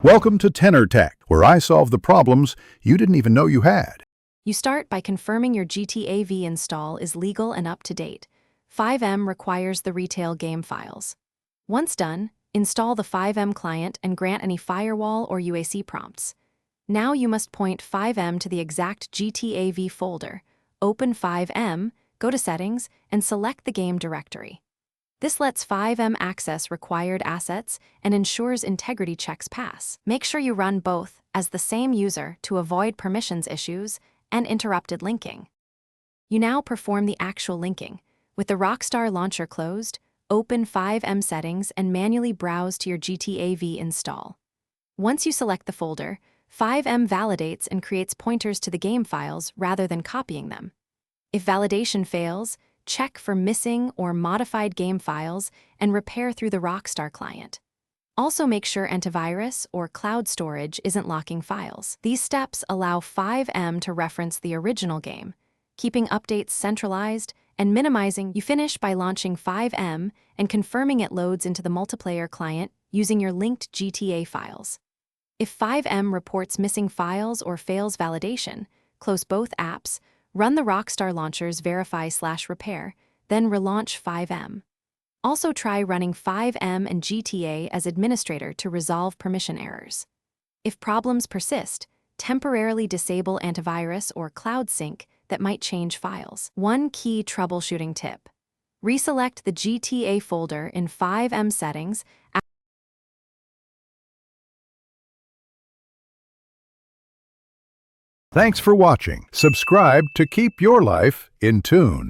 Welcome to Tenor Tech, where I solve the problems you didn't even know you had. You start by confirming your GTAV install is legal and up to date. Fivem requires the retail game files. Once done, install the Fivem client and grant any firewall or UAC prompts. Now you must point Fivem to the exact GTAV folder, open Fivem, go to Settings, and select the game directory. This lets Fivem access required assets and ensures integrity checks pass. Make sure you run both as the same user to avoid permissions issues and interrupted linking. You now perform the actual linking. With the Rockstar launcher closed, open Fivem settings and manually browse to your GTAV install. Once you select the folder, Fivem validates and creates pointers to the game files rather than copying them. If validation fails, check for missing or modified game files and repair through the Rockstar client. Also make sure antivirus or cloud storage isn't locking files. These steps allow Fivem to reference the original game, keeping updates centralized and minimizing. You finish by launching Fivem and confirming it loads into the multiplayer client using your linked GTA files. If Fivem reports missing files or fails validation, close both apps, run the Rockstar launcher's verify/repair, then relaunch Fivem. Also try running Fivem and GTA as administrator to resolve permission errors. If problems persist, temporarily disable antivirus or cloud sync that might change files. One key troubleshooting tip: reselect the GTA folder in Fivem settings. Thanks for watching. Subscribe to keep your life in tune.